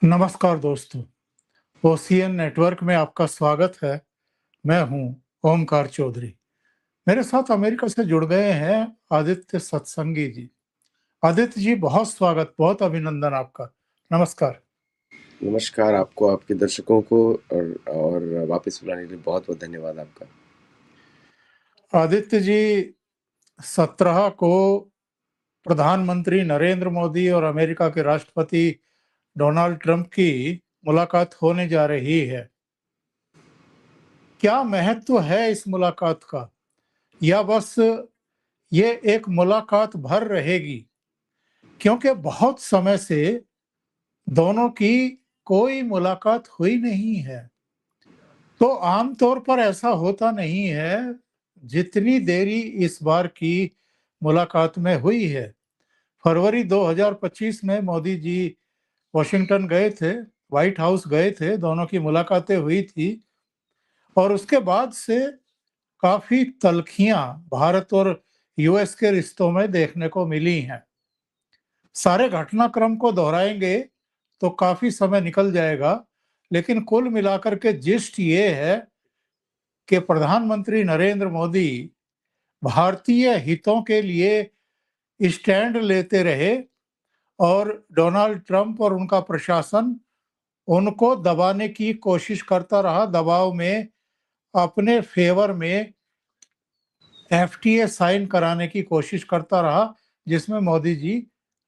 नमस्कार दोस्तों, ocean network में आपका स्वागत है। मैं हूं ओमकार चौधरी। मेरे साथ अमेरिका से जुड़ गए हैं आदित्य सत्संगी जी। आदित्य जी, बहुत स्वागत, बहुत अभिनंदन आपका। नमस्कार। नमस्कार आपको, आपके दर्शकों को और वापस बुलाने के लिए बहुत-बहुत धन्यवाद आपका। आदित्य जी, 17 को प्रधानमंत्री नरेंद्र मोदी और अमेरिका के राष्ट्रपति डोनाल्ड ट्रंप की मुलाकात होने जा रही है। क्या महत्व है इस मुलाकात का, या बस ये एक मुलाकात भर रहेगी? क्योंकि बहुत समय से दोनों की कोई मुलाकात हुई नहीं है। तो आमतौर पर ऐसा होता नहीं है जितनी देरी इस बार की मुलाकात में हुई है। फरवरी 2025 में मोदी जी वॉशिंगटन गए थे, व्हाइट हाउस गए थे, दोनों की मुलाकातें हुई थी और उसके बाद से काफी तल्खियां भारत और यूएस के रिश्तों में देखने को मिली हैं। सारे घटनाक्रम को दोहराएंगे तो काफी समय निकल जाएगा, लेकिन कुल मिलाकर के जिस्ट ये है कि प्रधानमंत्री नरेंद्र मोदी भारतीय हितों के लिए स्टैंड लेते रहे और डोनाल्ड ट्रंप और उनका प्रशासन उनको दबाने की कोशिश करता रहा, दबाव में अपने फेवर में एफटीए साइन कराने की कोशिश करता रहा, जिसमें मोदी जी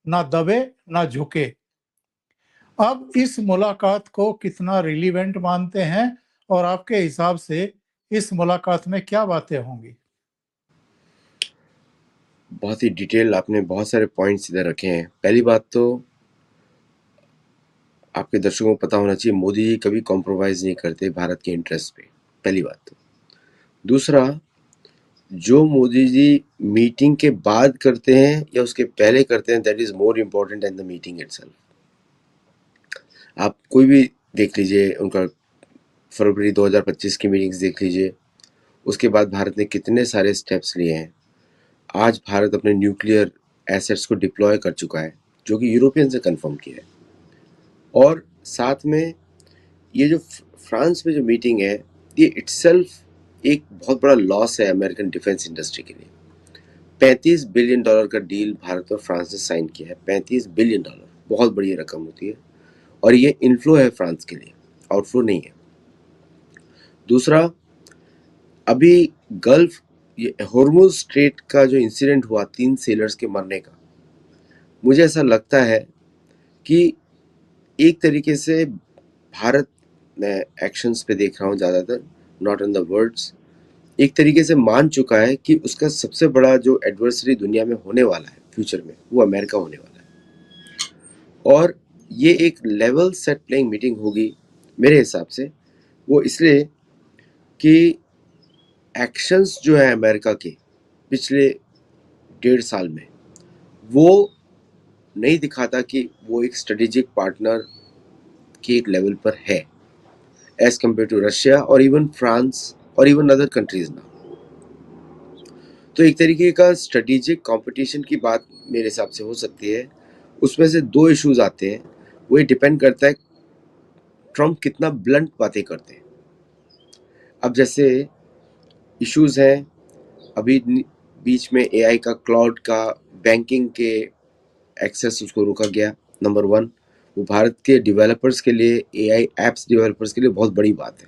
ना दबे ना झुके। अब इस मुलाकात को कितना रिलीवेंट मानते हैं और आपके हिसाब से इस मुलाकात में क्या बातें होंगी? बहुत ही डिटेल आपने बहुत सारे पॉइंट्स इधर रखे हैं। पहली बात तो आपके दर्शकों को पता होना चाहिए, मोदी जी कभी कॉम्प्रोमाइज़ नहीं करते भारत के इंटरेस्ट पे, पहली बात तो। दूसरा, जो मोदी जी मीटिंग के बाद करते हैं या उसके पहले करते हैं, that is more important then the meeting itself. आप कोई भी देख लीजिए, उनका फरवरी 2025 की मीटिंग्स देख लीजिए, उसके बाद भारत ने कितने सारे स्टेप्स लिए हैं। आज भारत अपने न्यूक्लियर एसेट्स को डिप्लॉय कर चुका है, जो कि यूरोपियन से कंफर्म किया है। और साथ में ये जो फ्रांस में जो मीटिंग है, ये इटसेल्फ एक बहुत बड़ा लॉस है अमेरिकन डिफेंस इंडस्ट्री के लिए। $35 बिलियन का डील भारत और फ्रांस ने साइन किया है। $35 बिलियन, बहुत बड़ी रकम होती है। और ये इनफ्लो है फ्रांस के लिए, आउटफ्लो नहीं है। दूसरा, अभी गल्फ, ये हॉर्मुज़ स्ट्रेट का जो इंसिडेंट हुआ 3 सेलर्स के मरने का, मुझे ऐसा लगता है कि एक तरीके से भारत, मैं एक्शंस पे देख रहा हूँ ज़्यादातर, नॉट इन द वर्ड्स, एक तरीके से मान चुका है कि उसका सबसे बड़ा जो एडवर्सरी दुनिया में होने वाला है फ्यूचर में, वो अमेरिका होने वाला है। और ये एक लेवल सेट प्लेइंग मीटिंग होगी मेरे हिसाब से, वो इसलिए कि एक्शंस जो है अमेरिका के पिछले 1.5 साल में, वो नहीं दिखाता कि वो एक स्ट्रेटेजिक पार्टनर के एक लेवल पर है एज कम्पेयर टू रशिया और इवन फ्रांस और इवन अदर कंट्रीज ना। तो एक तरीके का स्ट्रेटेजिक कंपटीशन की बात मेरे हिसाब से हो सकती है। उसमें से 2 इश्यूज आते हैं, वो ये डिपेंड करता है ट्रम्प कितना ब्लंट बातें करते हैं। अब जैसे इश्यूज हैं, अभी बीच में एआई का, क्लाउड का, बैंकिंग के एक्सेस उसको रोका गया, नंबर 1। वो भारत के डेवलपर्स के लिए, एआई एप्स डेवलपर्स के लिए बहुत बड़ी बात है।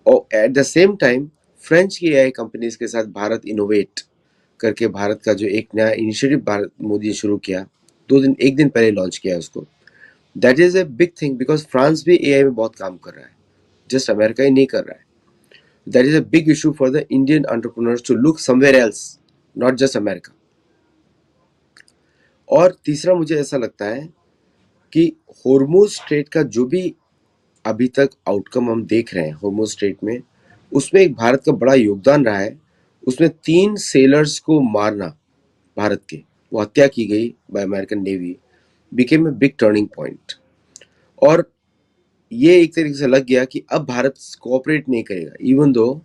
और at the same time French की एआई कंपनीज के साथ भारत इनोवेट करके, भारत का जो एक नया इनिशिएटिव भारत मोदी ने शुरू किया, 1 दिन पहले लॉन्च किया है उसको। That is a big thing, because France भी एआई में बहुत काम कर रहा है, जस्ट अमेरिका ही नहीं कर रहा है। That is a big issue for the Indian entrepreneurs to look somewhere else, not just America. और तीसरा, मुझे ऐसा लगता है कि हॉर्मुज़ स्ट्रेट का जो भी अभी तक आउटकम हम देख रहे हैं हॉर्मुज़ स्ट्रेट में, उसमें एक भारत का बड़ा योगदान रहा है। उसमें 3 सेलर्स को मारना, भारत के, वो हत्या की गई bye American navy, became a big turning point. और ये एक तरीके से लग गया कि अब भारत कोऑपरेट नहीं करेगा, इवन दो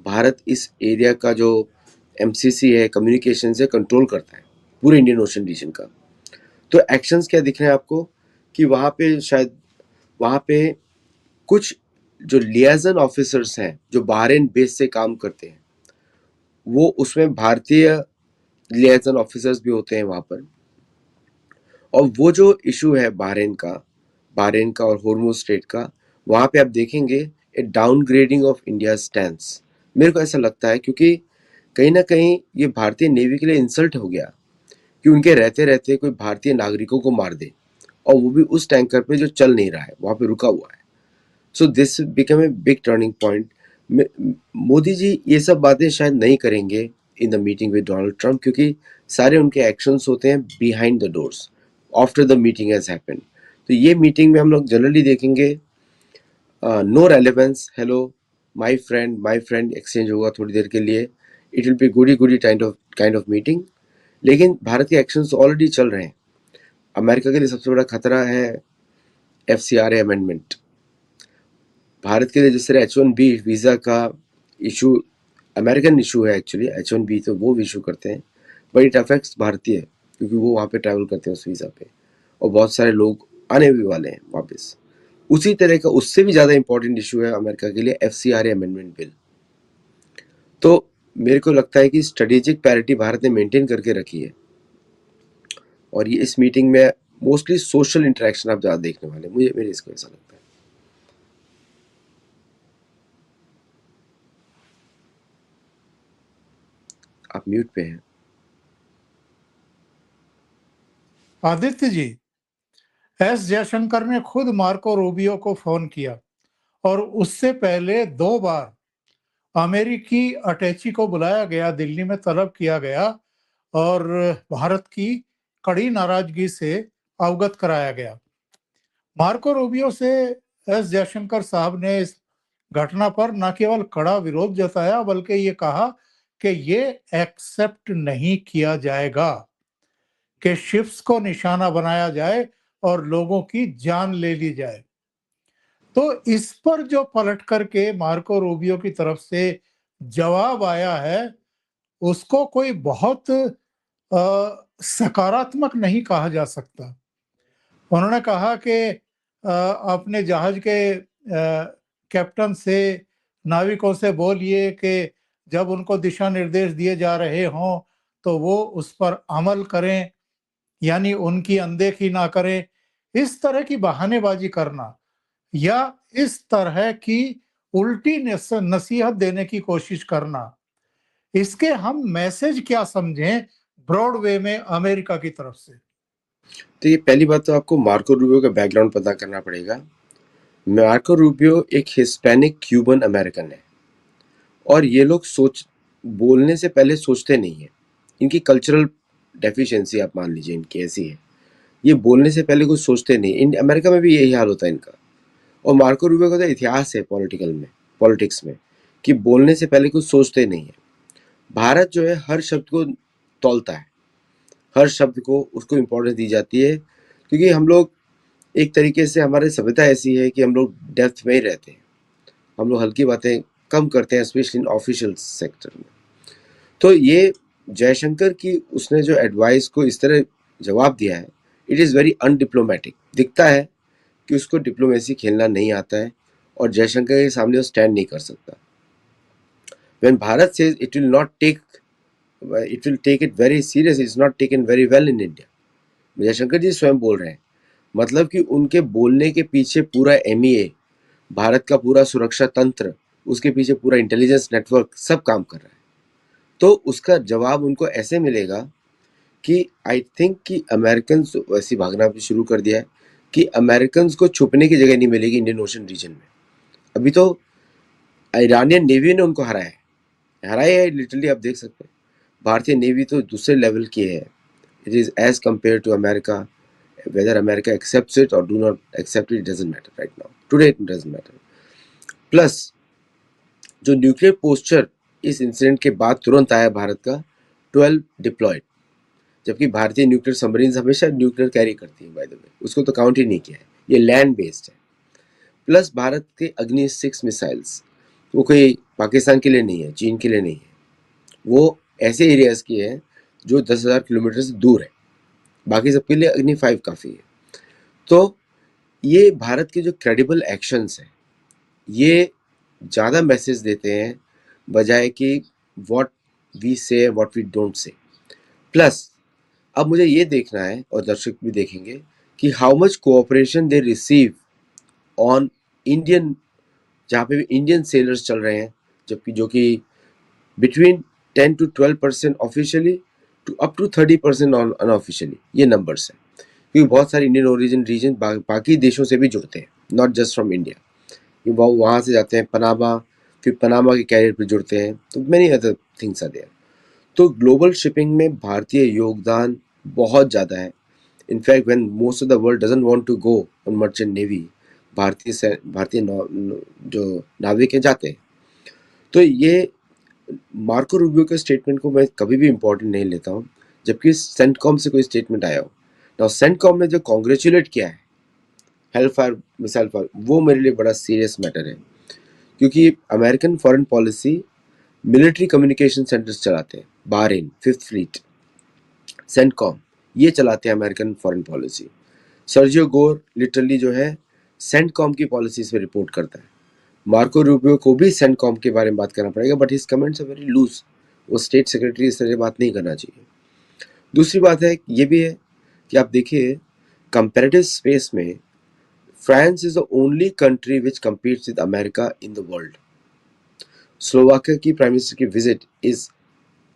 भारत इस एरिया का जो एमसीसी है, कम्युनिकेशन से कंट्रोल करता है पूरे इंडियन ओशन रीजन का। तो एक्शंस क्या दिख रहे हैं आपको कि वहाँ पे कुछ जो लियाज़न ऑफिसर्स हैं जो बहरीन बेस से काम करते हैं, वो उसमें भारतीय लियाज़न ऑफिसर्स भी होते हैं वहाँ पर। और वो जो इशू है बहरीन का और होर्मुज़ स्ट्रेट का, वहाँ पे आप देखेंगे ए डाउनग्रेडिंग ऑफ इंडिया स्टैंस। मेरे को ऐसा लगता है क्योंकि कहीं ना कहीं ये भारतीय नेवी के लिए इंसल्ट हो गया कि उनके रहते रहते कोई भारतीय नागरिकों को मार दे, और वो भी उस टैंकर पे जो चल नहीं रहा है, वहाँ पे रुका हुआ है। So this become a big turning point. Modi ji ये सब बातें शायद नहीं करेंगे in the meeting with Donald Trump, क्योंकि सारे उनके एक्शंस होते हैं behind the doors after the meeting has happened. तो ये मीटिंग में हम लोग जनरली देखेंगे no relevance, hello my friend exchange होगा थोड़ी देर के लिए, it will be goody kind of meeting. लेकिन भारत के एक्शंस ऑलरेडी चल रहे हैं। अमेरिका के लिए सबसे बड़ा खतरा है FCRA अमेंडमेंट। भारत के लिए जिस तरह H1B वीज़ा का इशू अमेरिकन इशू है, एक्चुअली H1B तो वो इशू करते हैं, बट इट अफेक्ट्स भारतीय, क्योंकि वो वहाँ पे ट्रैवल करते हैं उस वीज़ा पे, और बहुत सारे लोग आने भी वाले हैं वापस। उसी तरह का उससे भी ज़्यादा इंपॉर्टेंट इशू है अमेरिका के लिए FCRA अमेंडमेंट बिल। तो मेरे को लगता है कि स्ट्रेटेजिक पैरिटी भारत ने मेंटेन करके रखी है, और ये इस मीटिंग में मोस्टली सोशल इंटरेक्शन आप ज़्यादा देखने वाले, मेरे इसको ऐसा लगता है। आप म्यूट पे हैं। आदित्य जी, एस जयशंकर ने खुद मार्को रूबियो को फोन किया और उससे पहले 2 बार अमेरिकी अटैची को बुलाया गया, दिल्ली में तलब किया गया और भारत की कड़ी नाराजगी से अवगत कराया गया। मार्को रूबियो से एस जयशंकर साहब ने इस घटना पर न केवल कड़ा विरोध जताया, बल्कि ये कहा कि ये एक्सेप्ट नहीं किया जाएगा कि शिप्स को निशाना बनाया जाए और लोगों की जान ले ली जाए। तो इस पर जो पलट करके मार्को रूबियो की तरफ से जवाब आया है, उसको कोई बहुत सकारात्मक नहीं कहा जा सकता। उन्होंने कहा कि अपने जहाज के कैप्टन से, नाविकों से बोलिए कि जब उनको दिशा निर्देश दिए जा रहे हों तो वो उस पर अमल करें, यानी उनकी अनदेखी ना करें। इस तरह की बहानेबाजी करना या इस तरह की उल्टी नसीहत देने की कोशिश करना, इसके हम मैसेज क्या समझें ब्रॉड वे में अमेरिका की तरफ से? तो ये पहली बात तो आपको मार्को रूबियो का बैकग्राउंड पता करना पड़ेगा। मार्को रूबियो एक हिस्पैनिक क्यूबन अमेरिकन है, और ये लोग बोलने से पहले सोचते नहीं है। इनकी कल्चरल डेफिशिएंसी आप मान लीजिए इनकी ऐसी है, ये बोलने से पहले कुछ सोचते नहीं। अमेरिका में भी यही हाल होता है इनका। और मार्को रूबियो का तो इतिहास है पॉलिटिक्स में कि बोलने से पहले कुछ सोचते नहीं है। भारत जो है हर शब्द को तौलता है, हर शब्द को उसको इम्पोर्टेंस दी जाती है, क्योंकि हम लोग एक तरीके से, हमारी सभ्यता ऐसी है कि हम लोग डेप्थ में ही रहते हैं, हम लोग हल्की बातें कम करते हैं, स्पेशली इन ऑफिशियल सेक्टर में। तो ये जयशंकर की उसने जो एडवाइस को इस तरह जवाब दिया है, इट इज़ वेरी अनडिप्लोमेटिक। दिखता है कि उसको डिप्लोमेसी खेलना नहीं आता है, और जयशंकर के सामने वो स्टैंड नहीं कर सकता। When Bharat says it will take it very serious, it's not taken very well in India. Jaishankar जी स्वयं बोल रहे हैं, मतलब कि उनके बोलने के पीछे पूरा MEA, भारत का पूरा सुरक्षा तंत्र, उसके पीछे पूरा इंटेलिजेंस नेटवर्क सब काम कर रहा है। तो उसका जवाब उनको ऐसे मिलेगा कि आई थिंक कि अमेरिकन वैसे भागना भी शुरू कर दिया है कि अमेरिकन को छुपने की जगह नहीं मिलेगी इंडियन ओशन रीजन में। अभी तो ईरानियन नेवी ने उनको हराया है लिटरली। आप देख सकते हैं भारतीय नेवी तो दूसरे लेवल की है। It is as compare to America. Whether America accepts it और do not accept it doesn't matter right now, today it doesn't matter. Plus जो न्यूक्लियर पोस्चर इस इंसिडेंट के बाद तुरंत आया भारत का, 12 डिप्लॉयड, जबकि भारतीय न्यूक्लियर सबमरीन हमेशा न्यूक्लियर कैरी करती है, बाय द वे उसको तो काउंट ही नहीं किया है, ये लैंड बेस्ड है। प्लस भारत के अग्नि 6 मिसाइल्स, वो कोई पाकिस्तान के लिए नहीं है, चीन के लिए नहीं है, वो ऐसे एरियाज की है जो 10,000 किलोमीटर से दूर है, बाकी सबके लिए अग्नि 5 काफ़ी है। तो ये भारत के जो क्रेडिबल एक्शंस हैं, ये ज़्यादा मैसेज देते हैं बजाय कि what we say what we don't say. Plus अब मुझे ये देखना है और दर्शक भी देखेंगे कि how much cooperation they receive on Indian, जहाँ पे भी इंडियन सेलर्स चल रहे हैं, जबकि जो कि between 10 to 12% officially to up to 30% on unofficially, ये नंबर्स हैं। क्योंकि बहुत सारे इंडियन ओरिजिन रीजन बाकी देशों से भी जुड़ते हैं, नॉट जस्ट फ्रॉम इंडिया। वो वहाँ से जाते हैं पनामा, फिर पनामा के कैरियर पे जुड़ते हैं, तो many other things are there. तो ग्लोबल शिपिंग में भारतीय योगदान बहुत ज़्यादा है। In fact when most of the world doesn't want to go on merchant navy, भारतीय जो नाविक हैं जाते हैं। तो ये मार्को रूबियो के स्टेटमेंट को मैं कभी भी इम्पोर्टेंट नहीं लेता हूँ, जबकि सेंटकॉम से कोई स्टेटमेंट आया हो। नाउ सेंटकॉम ने जो कॉन्ग्रेचुलेट किया है हेलफायर मिसाइल पर, वो मेरे लिए बड़ा सीरियस मैटर है, क्योंकि American foreign policy military communication centres चलाते हैं, बाहरेन, फिफ्थ फ्लीट, सेंटकॉम ये चलाते हैं American foreign policy. Sergio Gor literally जो है सेंटकॉम की पॉलिसीज पे रिपोर्ट करता है। मार्को रूबियो को भी सेंटकॉम के बारे में बात करना पड़ेगा, but his comments are very loose. वो स्टेट सेक्रेटरी इस तरह बात नहीं करना चाहिए। दूसरी बात है, ये भी है कि आप देखिए कंपैरेटिव स्पेस में France is the only country which competes with America in the world. Slovakia की प्राइम मिनिस्टर की visit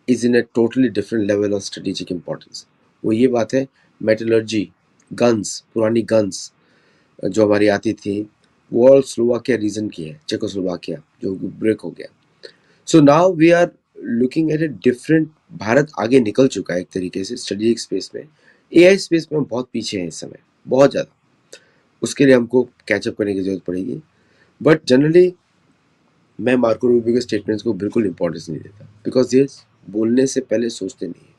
is in a totally different level of strategic importance. वो ये बात है, मेटलर्जी, गन्स, पुरानी गन्स जो हमारी आती थी, वो ऑल स्लोवाकिया रीजन की है, चेकोस्लोवाकिया जो ब्रेक हो गया। So now we are looking at a different, Bharat आगे निकल चुका है एक तरीके से स्ट्रेटेजिक स्पेस में। एआई स्पेस में हम बहुत पीछे हैं इस समय, बहुत ज़्यादा। उसके लिए हमको कैचअप करने की जरूरत पड़ेगी। बट जनरली मैं मार्को रूबियो के स्टेटमेंट्स को बिल्कुल इंपॉर्टेंस नहीं देता, बिकॉज ये बोलने से पहले सोचते नहीं है।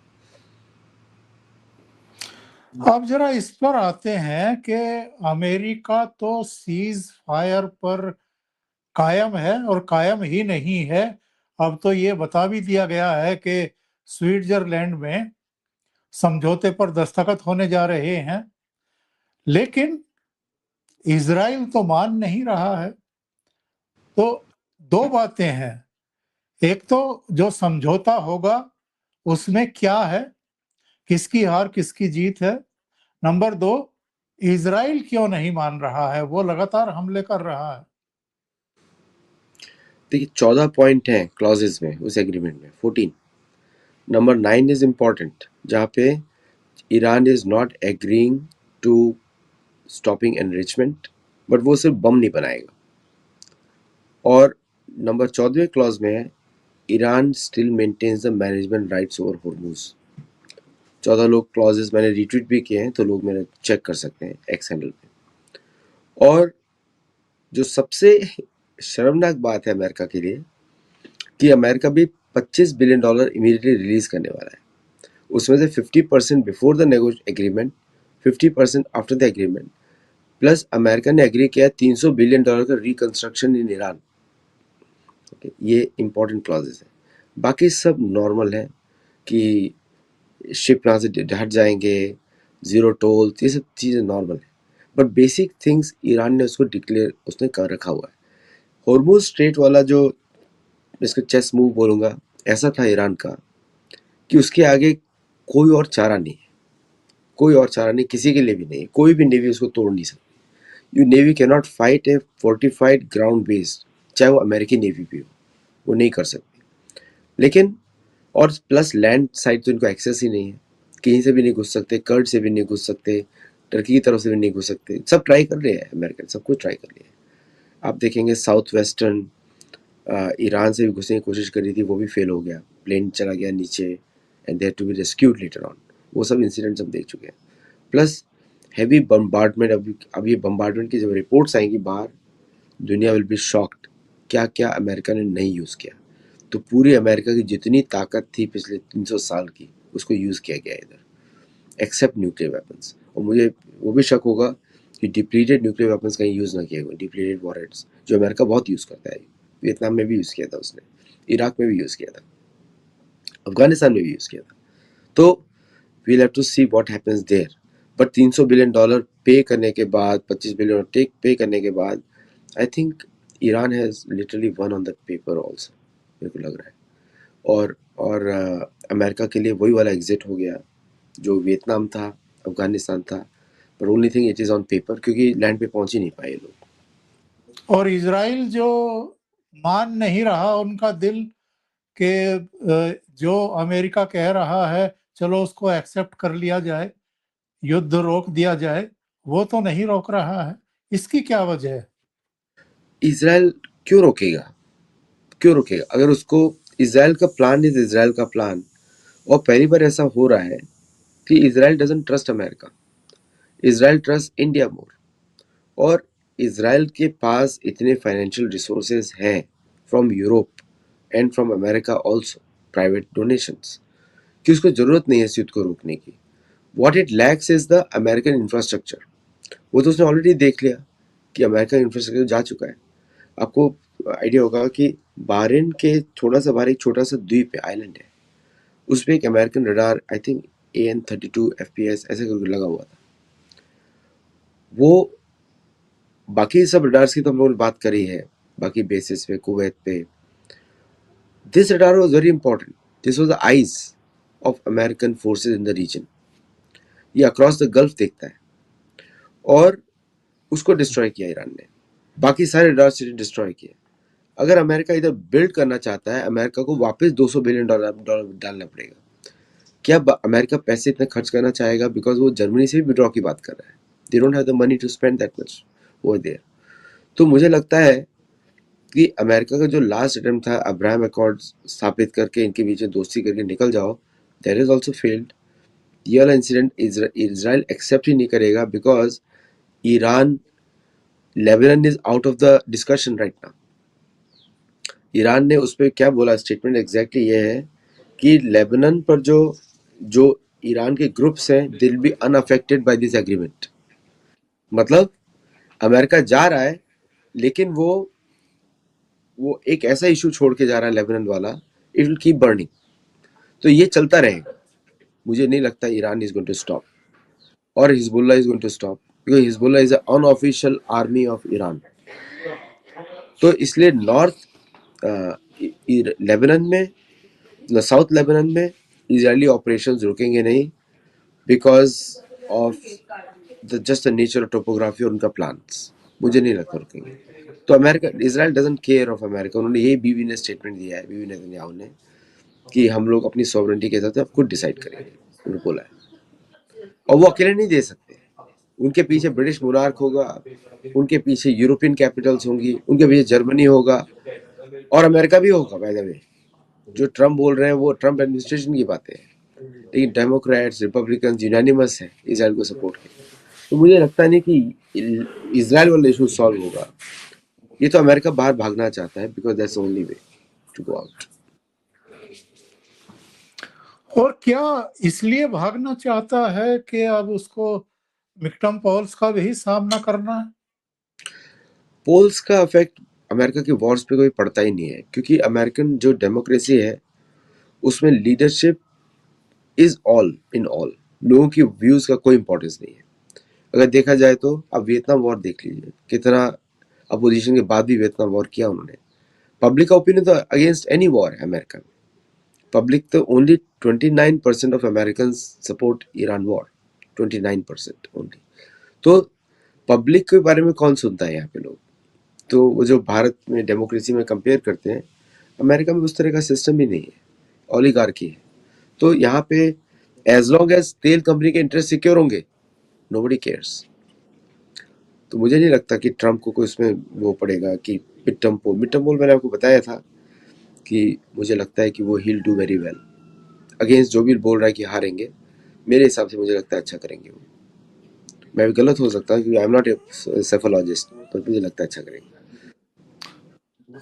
अब जरा इस पर आते हैं कि अमेरिका तो सीज फायर पर कायम है, और कायम ही नहीं है, अब तो ये बता भी दिया गया है कि स्विट्जरलैंड में समझौते पर दस्तखत होने जा रहे हैं। लेकिन इजराइल तो मान नहीं रहा है। तो दो बातें हैं, एक तो जो समझौता होगा उसमें क्या है, किसकी हार किसकी जीत है। नंबर दो, इजराइल क्यों नहीं मान रहा है, वो लगातार हमले कर रहा है। देखिए 14 पॉइंट हैं क्लॉजेज में उस एग्रीमेंट में, 14। नंबर 9 इज इम्पॉर्टेंट, जहाँ पे Iran is not agreeing to stopping enrichment, but वो सिर्फ बम नहीं बनाएगा। और नंबर 14वें क्लॉज में है, Iran still maintains the management rights over Hormuz. 14 लोग क्लॉजेस मैंने रिट्वीट भी किए हैं, तो लोग मेरे चेक कर सकते हैं एक्स हैंडल पे। और जो सबसे शर्मनाक बात है अमेरिका के लिए, कि अमेरिका भी $25 बिलियन इमीडिएटली रिलीज करने वाला है। उसमें से 50% before the agreement, 50% after the agreement, plus America ने एग्री किया $300 बिलियन का रिकंस्ट्रक्शन इन ईरान। ये इंपॉर्टेंट क्लॉजेस है। बाकी सब नॉर्मल है कि शिप यहाँ से हट जाएंगे, जीरो टोल, ये सब चीज़ें नॉर्मल है। बट बेसिक थिंग्स ईरान ने उसको डिक्लेयर उसने कर रखा हुआ है। हॉर्मुज स्ट्रेट वाला जो, इसको चेस मूव बोलूँगा, ऐसा था ईरान का कि उसके आगे कोई और चारा नहीं है, कोई और चारा नहीं, किसी के लिए भी नहीं, कोई भी नेवी उसको तोड़ नहीं सकती। You navy can not fight A fortified ground based, चाहे वो अमेरिकी नेवी भी हो, वो नहीं कर सकती। लेकिन और प्लस लैंड साइड तो इनको एक्सेस ही नहीं है, कहीं से भी नहीं घुस सकते, कर्ड से भी नहीं घुस सकते, टर्की की तरफ से भी नहीं घुस सकते। सब ट्राई कर रहे हैं अमेरिकन, सब कुछ ट्राई कर रहे हैं। आप देखेंगे साउथ वेस्टर्न ईरान से भी घुसने की कोशिश करी थी, वो भी फेल हो गया, प्लेन चला गया नीचे, and they had to be rescued later on. वो सब इंसिडेंट्स हम देख चुके हैं। प्लस हैवी बम्बार्डमेंट, अब ये बम्बार्डमेंट की जब रिपोर्ट्स आएंगी बाहर, दुनिया विल बी शॉक्ड क्या क्या अमेरिका ने नहीं यूज़ किया। तो पूरी अमेरिका की जितनी ताकत थी पिछले 300 साल की, उसको यूज़ किया गया इधर, एक्सेप्ट न्यूक्लियर वेपन्स। और मुझे वो भी शक होगा कि डिप्लीटेड न्यूक्लियर वेपन्स कहीं यूज़ ना किए हुए, डिप्लीटेड वॉरहेड्स जो अमेरिका बहुत यूज़ करता है। वियतनाम में भी यूज़ किया था उसने, इराक में भी यूज़ किया था, अफगानिस्तान में भी यूज़ किया था। तो we'll have to see what happens there. But $300 billion पे करने के बाद, 25 बिलियन टेक पे करने के बाद, I think Iran has literally one on the paper also, मेरे को लग रहा है। और अमेरिका के लिए वही वाला एग्जिट हो गया जो वियतनाम था, अफगानिस्तान था, पर only thing it is on paper, क्योंकि लैंड पे पहुंच ही नहीं पाए लोग। और इजराइल जो मान नहीं रहा उनका दिल कि जो अमेरिका कह रहा है चलो उसको एक्सेप्ट कर लिया जाए, युद्ध रोक दिया जाए, वो तो नहीं रोक रहा है। इसकी क्या वजह है? इसराइल क्यों रोकेगा? क्यों रोकेगा? अगर उसको इसराइल का प्लान इज इसराइल का प्लान, और पहली बार ऐसा हो रहा है कि Israel doesn't trust America, Israel trust India more. और इसराइल के पास इतने फाइनेंशियल रिसोर्सेज हैं from Europe and from America also, private donations, कि उसको जरूरत नहीं है इस युद्ध को रोकने की। What it lacks is the American infrastructure. वो तो उसने ऑलरेडी देख लिया कि अमेरिकन इंफ्रास्ट्रक्चर जा चुका है। आपको आइडिया होगा कि बहरीन के थोड़ा सा बाहर एक छोटा सा द्वीप है, आइलैंड है, उस पर एक American radar, I think AN-32 FPS ऐसे करके लगा हुआ था। वो बाकी सब रडार्स की तो हम लोगों ने बात करी है, बाकी बेसिस पे, कुवैत पे। This radar was very important, this was the eyes of American forces in the region. ये अक्रॉस द गल्फ देखता है, और उसको डिस्ट्रॉय किया ईरान ने, बाकी सारे रडार से डिस्ट्रॉय किए। अगर अमेरिका इधर बिल्ड करना चाहता है, अमेरिका को वापस $200 बिलियन डालना पड़ेगा। क्या अमेरिका पैसे इतने खर्च करना चाहेगा? बिकॉज वो जर्मनी से भी विड्रॉ की बात कर रहा है। They don't have the money to spend that much over there. तो मुझे लगता है कि अमेरिका का जो लास्ट अटेम्प्ट था अब्राहम अकॉर्ड स्थापित करके इनके बीच में दोस्ती करके निकल जाओ, दैट इज ऑल्सो फेल्ड। ये वाला इंसिडेंट इजराइल एक्सेप्ट ही नहीं करेगा, because Iran, Lebanon is out of the discussion right now. Iran ने उस पर क्या बोला, स्टेटमेंट एग्जैक्टली ये है कि लेबनान पर जो जो ईरान के ग्रुप्स हैं, they will be unaffected by this agreement. मतलब अमेरिका जा रहा है, लेकिन वो एक ऐसा इशू छोड़ के जा रहा है लेबनान वाला, इट विल कीप बर्निंग। तो ये चलता रहेगा। मुझे नहीं लगता Iran is going to stop, और Hezbollah is going to stop, because Hezbollah is unofficial army of Iran. तो इसलिए नॉर्थ लेबनान में, साउथ लेबनान में इजरायली ऑपरेशंस रुकेंगे नहीं, because of just the nature of topography और उनका प्लान्स। मुझे नहीं लगता रुकेंगे। तो America, Israel doesn't care of America. उन्होंने यही बीवी ने स्टेटमेंट दिया है, बीवी नेतन्याहू ने, कि हम लोग अपनी सॉवरेंटी के साथ खुद डिसाइड करेंगे, उन्होंने बोला है। और वो अकेले नहीं दे सकते, उनके पीछे ब्रिटिश मुनार्क होगा, उनके पीछे यूरोपियन कैपिटल्स होंगी, उनके पीछे जर्मनी होगा, और अमेरिका भी होगा। बाय द वे, जो ट्रम्प बोल रहे हैं वो ट्रम्प एडमिनिस्ट्रेशन की बातें हैं, लेकिन डेमोक्रेट्स, रिपब्लिकन यूनानिमस है इसराइल को सपोर्ट के। तो मुझे लगता नहीं कि इसराइल वाला इशू सॉल्व होगा। ये तो अमेरिका बाहर भागना चाहता है, because that's only way to go out. और क्या इसलिए भागना चाहता है कि अब उसको विक्टम पॉल्स का भी सामना करना है? पोल्स का इफेक्ट अमेरिका के वॉर्स पे कोई पड़ता ही नहीं है, क्योंकि अमेरिकन जो डेमोक्रेसी है उसमें leadership is all in all. लोगों की व्यूज का कोई इंपॉर्टेंस नहीं है। अगर देखा जाए तो अब वियतनाम वॉर देख लीजिए, कितना अपोजिशन के बाद भी वियतनाम वॉर किया उन्होंने। पब्लिक का ओपिनियन तो अगेंस्ट एनी वॉर है अमेरिका में। पब्लिक तो only 29% of American support Iran war, 29% only. तो पब्लिक के बारे में कौन सुनता है यहाँ पे लोग? तो वो जो भारत में डेमोक्रेसी में कंपेयर करते हैं, अमेरिका में उस तरह का सिस्टम ही नहीं है, ओलिगार्की है। तो यहाँ पे एज लॉन्ग एज तेल कंपनी के इंटरेस्ट सिक्योर होंगे, नोबडी केयर्स। तो मुझे नहीं लगता कि ट्रम्प को कोई इसमें वो पड़ेगा कि मिड टर्म पोल मैंने आपको बताया था कि मुझे लगता है कि वो ही डू वेरी वेल अगेंस्ट जो भी बोल रहा है कि हारेंगे। मेरे हिसाब से मुझे लगता है अच्छा करेंगे वो। मैं भी गलत हो सकता हूँ क्योंकि I am not a psephologist, पर मुझे लगता है अच्छा करेंगे।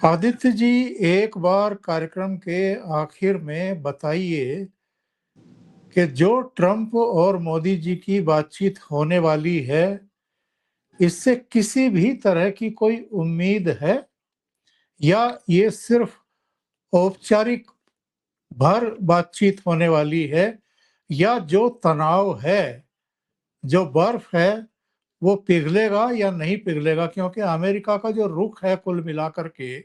आदित्य जी, एक बार कार्यक्रम के आखिर में बताइए कि जो ट्रम्प और मोदी जी की बातचीत होने वाली है, इससे किसी भी तरह की कोई उम्मीद है, या ये सिर्फ औपचारिक भर बातचीत होने वाली है, या जो तनाव है जो बर्फ है वो पिघलेगा या नहीं पिघलेगा, क्योंकि अमेरिका का जो रुख है कुल मिलाकर के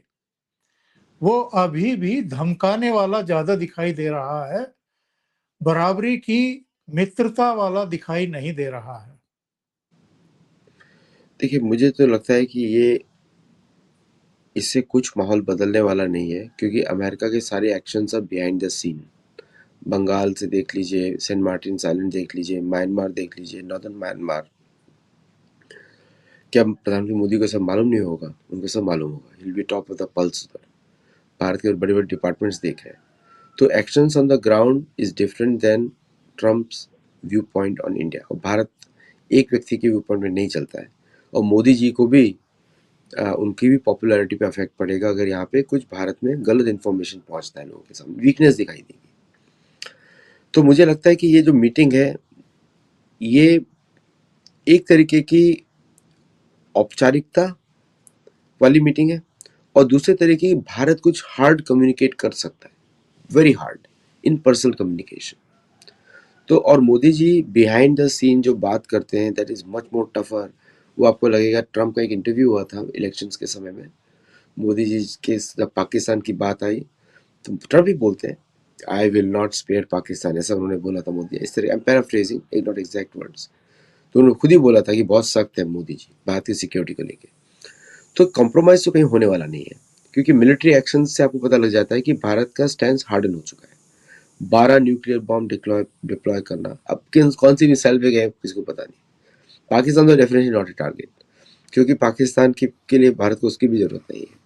वो अभी भी धमकाने वाला ज्यादा दिखाई दे रहा है, बराबरी की मित्रता वाला दिखाई नहीं दे रहा है। देखिए, मुझे तो लगता है कि ये इससे कुछ माहौल बदलने वाला नहीं है, क्योंकि अमेरिका के सारे एक्शंस अब बिहाइंड द सीन। बंगाल से देख लीजिए, सेंट मार्टिन आइलैंड देख लीजिए, म्यांमार देख लीजिए, नॉर्दर्न म्यांमार। क्या प्रधानमंत्री मोदी को सब मालूम नहीं होगा? उनको सब मालूम होगा। He will be top of the pulse उधर। भारत के बड़े बड़े डिपार्टमेंट्स देख रहे हैं। तो actions on the ground is different than Trump's view point on India. और भारत एक व्यक्ति के व्यू पॉइंट में नहीं चलता है, और मोदी जी को भी उनकी भी पॉपुलैरिटी पे अफेक्ट पड़ेगा अगर यहाँ पे कुछ भारत में गलत इन्फॉर्मेशन पहुंचता है लोगों के सामने, वीकनेस दिखाई देगी। तो मुझे लगता है कि ये जो मीटिंग है ये एक तरीके की औपचारिकता वाली मीटिंग है, और दूसरे तरीके की भारत कुछ हार्ड कम्युनिकेट कर सकता है, very hard in personal communication. तो और Modi ji behind the scene जो बात करते हैं that is much more tougher. वो आपको लगेगा, ट्रम्प का एक इंटरव्यू हुआ था इलेक्शंस के समय में, मोदी जी के जब पाकिस्तान की बात आई तो ट्रम्प भी बोलते हैं I will not spare Pakistan, ऐसा उन्होंने बोला था मोदी। इस तरह, आई एम पैराफ्रेजिंग, एक नॉट एग्जैक्ट वर्ड्स। तो उन्होंने खुद ही बोला था कि बहुत सख्त है मोदी जी भारत की सिक्योरिटी को लेके। तो कॉम्प्रोमाइज तो कहीं होने वाला नहीं है, क्योंकि मिलिट्री एक्शन से आपको पता लग जाता है कि भारत का स्टैंड हार्डन हो चुका है। 12 न्यूक्लियर बॉम्ब डिप्लॉय करना, अब कौन सी मिसाइल पे गए किसी को पता नहीं। पाकिस्तान तो डेफिनेटली नॉट ए टारगेट, क्योंकि पाकिस्तान के लिए भारत को उसकी भी जरूरत नहीं है।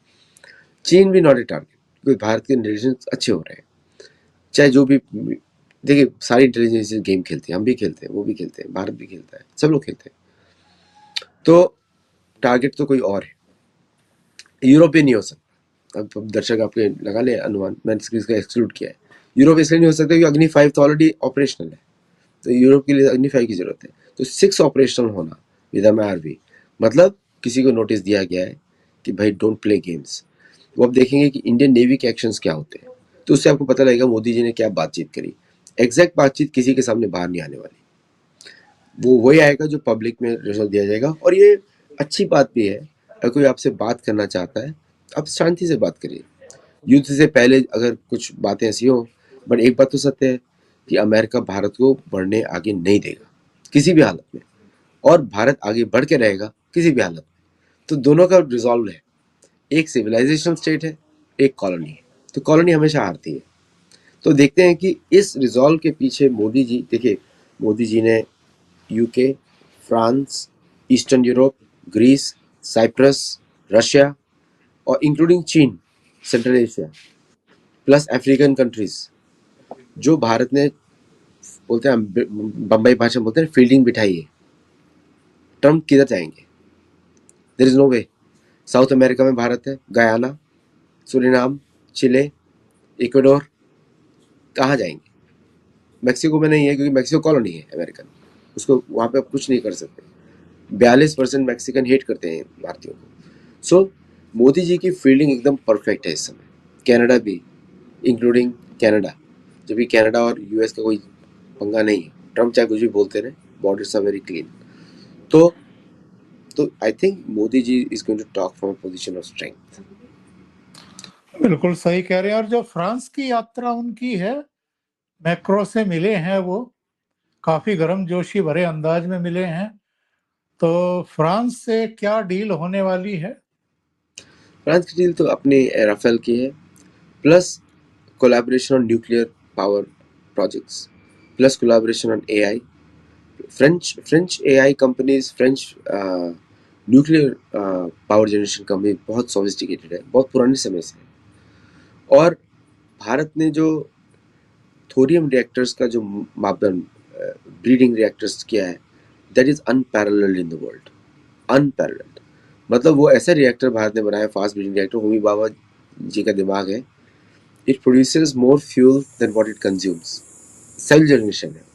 चीन भी नॉट ए टारगेट, क्योंकि भारत के रिलेशन अच्छे हो रहे हैं। चाहे जो भी, देखिए सारी इंटेलिजेंस गेम खेलती है, हम भी खेलते हैं, वो भी खेलते हैं, भारत भी खेलता है, सब लोग खेलते हैं। तो टारगेट तो कोई और है, यूरोप नहीं हो सकता। अब दर्शक आपके लगा ले अनुमान, मैंने इसका एक्सक्लूड किया है। यूरोप इसलिए नहीं हो सकता क्योंकि अग्नि 5 तो ऑलरेडी ऑपरेशनल है, तो यूरोप के लिए अग्नि 5 की जरूरत है। तो 6 ऑपरेशनल होना विद MRV, मतलब किसी को नोटिस दिया गया है कि भाई डोंट प्ले गेम्स। वो अब देखेंगे कि इंडियन नेवी के एक्शंस क्या होते हैं, तो उससे आपको पता लगेगा मोदी जी ने क्या बातचीत करी। एग्जैक्ट बातचीत किसी के सामने बाहर नहीं आने वाली, वो वही आएगा जो पब्लिक में रिजल्ट दिया जाएगा। और ये अच्छी बात भी है, अगर कोई आपसे बात करना चाहता है आप शांति से बात करिए। युद्ध से पहले अगर कुछ बातें ऐसी हो, बट एक बात तो सत्य है कि अमेरिका भारत को बढ़ने आगे नहीं देगा किसी भी हालत में, और भारत आगे बढ़ के रहेगा किसी भी हालत में। तो दोनों का रिजॉल्व है, एक सिविलाइजेशन स्टेट है, एक कॉलोनी है, तो कॉलोनी हमेशा हारती है। तो देखते हैं कि इस रिजॉल्व के पीछे मोदी जी, देखिए मोदी जी ने UK, France, Eastern Europe, Greece, Cyprus, Russia और इंक्लूडिंग चीन, Central Asia plus African countries, जो भारत ने, बोलते हैं बम्बई भाषा में बोलते हैं फील्डिंग बिठाई है। ट्रम्प किधर जाएंगे? There is no way. South America में भारत है, गयाना, सुरिनाम, चिले, इक्वाडोर, कहाँ जाएंगे? मैक्सिको में नहीं है क्योंकि मैक्सिको कॉलोनी है अमेरिकन, उसको वहाँ पे आप कुछ नहीं कर सकते। 42% मैक्सिकन हेट करते हैं भारतीयों को। सो मोदी जी की फील्डिंग एकदम परफेक्ट है इस समय। कनाडा भी, इंक्लूडिंग कनाडा, जब भी कनाडा और यूएस का कोई पंगा नहीं है, ट्रम्प चाहे कुछ भी बोलते रहे, बॉर्डर्स आर वेरी क्लीन। तो I think Modi ji is going to talk from a position of strength. बिल्कुल सही कह रहे हैं। और जो फ्रांस की यात्रा उनकी है, मैक्रो से मिले हैं, वो काफी गर्मजोशी भरे अंदाज में मिले हैं। तो फ्रांस से क्या डील होने वाली है? फ्रांस की डील तो अपने राफेल की है, plus collaboration on nuclear power projects, plus collaboration on AI. French AI companies, French nuclear power generation company बहुत सोफिस्टिकेटेड है, बहुत पुराने समय से है। और भारत ने जो थोरियम रिएक्टर्स का जो मापदंड, ब्रीडिंग रिएक्टर्स किया है, that is unparalleled in the world, unparalleled. मतलब वो ऐसा रिएक्टर भारत ने बनाया, fast breeding reactor, Homi Bhabha ji का दिमाग है। It produces more fuel than what it consumes, self generation है।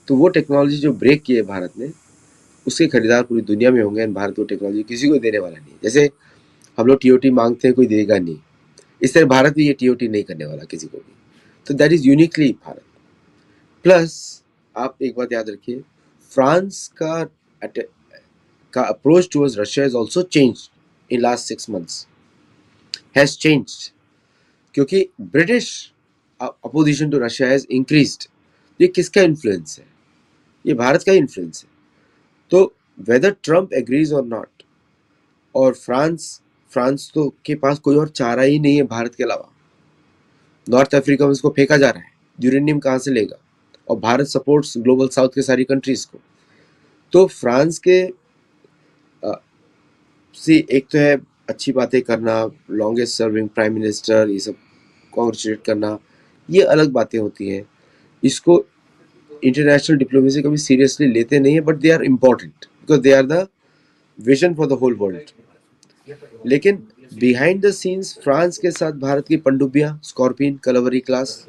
तो वो टेक्नोलॉजी जो ब्रेक की है भारत ने, उसके खरीदार पूरी दुनिया में होंगे, भारत वो टेक्नोलॉजी किसी को देने वाला नहीं। जैसे हम लोग टीओटी मांगते हैं, कोई देगा नहीं, इस तरह भारत भी ये टीओटी नहीं करने वाला किसी को भी। तो that is uniquely Bharat. Plus आप एक बात याद रखिए, फ्रांस का approach towards Russia is also changed in last 6 months, has changed, क्योंकि British opposition to Russia has increased. ये किसका इन्फ्लुएंस है? ये भारत का इन्फ्लुएंस है। तो वेदर ट्रम्प एग्रीज और नॉट, और फ्रांस तो के पास कोई और चारा ही नहीं है भारत के अलावा। नॉर्थ अफ्रीका में उसको फेंका जा रहा है, यूरेनियम कहाँ से लेगा? और भारत सपोर्ट्स ग्लोबल साउथ के सारी कंट्रीज को। तो फ्रांस के एक तो है अच्छी बातें करना, लॉन्गेस्ट सर्विंग प्राइम मिनिस्टर, ये सब कॉन्ग्रेचुलेट करना, ये अलग बातें होती हैं। इसको इंटरनेशनल डिप्लोमेसी कभी सीरियसली लेते नहीं है, but they are important because they are the vision for the whole world. लेकिन बिहाइंड द सीन्स फ्रांस के साथ भारत की पनडुब्बियां स्कॉर्पियन, कलवरी क्लास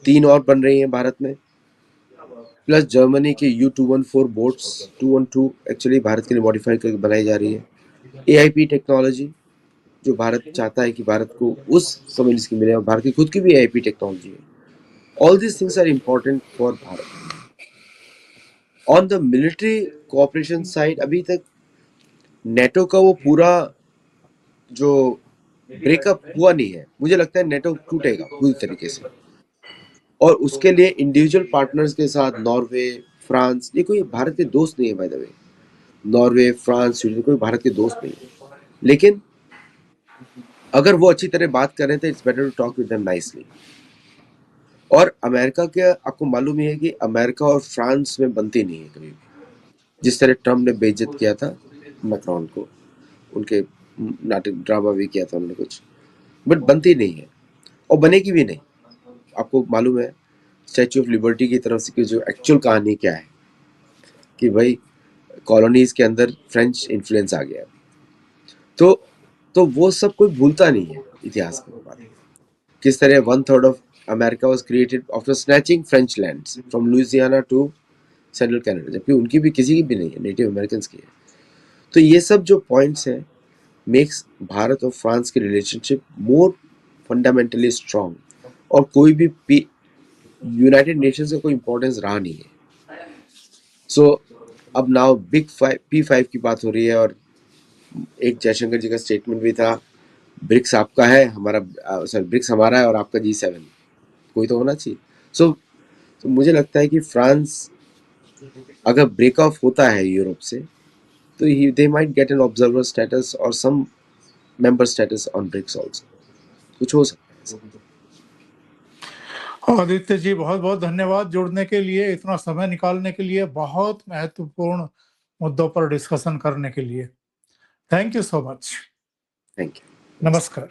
3 और बन रही हैं भारत में, प्लस जर्मनी के U214 बोट्स, 212 एक्चुअली भारत के लिए मॉडिफाई करके बनाई जा रही है। AIP टेक्नोलॉजी जो भारत चाहता है कि भारत को उस समय इसकी मिले, और भारत की खुद की भी AIP टेक्नोलॉजी है। All this things are important for Bharat. On the military cooperation side अभी तक नेटो का वो पूरा जो ब्रेकअप हुआ नहीं है। मुझे लगता है नेटो टूटेगा पूरी तरीके से, और उसके लिए इंडिविजुअल पार्टनर्स के साथ नॉर्वे, फ्रांस, ये कोई भारत के दोस्त नहीं है by the way. Norway, France, Sweden कोई भारत के दोस्त नहीं है, लेकिन अगर वो अच्छी तरह बात कर रहे हैं तो it's better to talk with them nicely. और अमेरिका के, आपको मालूम ही है कि अमेरिका और फ्रांस में बनती नहीं है कभी भी। जिस तरह ट्रम्प ने बेइज्जत किया था मैक्रोन को, उनके नाटक ड्रामा भी किया था उन्होंने कुछ, बट बनती नहीं है और बनेगी भी नहीं। आपको मालूम है स्टैच्यू ऑफ लिबर्टी की तरफ से कि जो एक्चुअल कहानी क्या है, कि भाई कॉलोनीज के अंदर फ्रेंच इन्फ्लुएंस आ गया। तो वो सब कोई भूलता नहीं है इतिहास में बात। किस तरह 1/3 of America was created after snatching French lands from Louisiana to central Canada, जबकि उनकी भी किसी की भी नहीं है, नेटिव अमेरिकन की है। तो ये सब जो पॉइंट्स हैं मेक्स भारत और फ्रांस की रिलेशनशिप मोर फंडामेंटली स्ट्रॉन्ग, और कोई भी यूनाइटेड नेशंस का कोई इंपॉर्टेंस रहा नहीं है। सो अब नाउ बिग P5 की बात हो रही है, और एक जयशंकर जी का स्टेटमेंट भी था, ब्रिक्स आपका है, ब्रिक्स हमारा है और आपका G7, कोई तो होना चाहिए। सो मुझे लगता है कि फ्रांस अगर ब्रेक ऑफ होता है यूरोप से, तो they might get an observer status और some member status on BRICS also, कुछ हो सकता है। आदित्य जी, बहुत बहुत धन्यवाद जुड़ने के लिए, इतना समय निकालने के लिए, बहुत महत्वपूर्ण मुद्दों पर डिस्कशन करने के लिए। Thank you so much. Thank you. नमस्कार।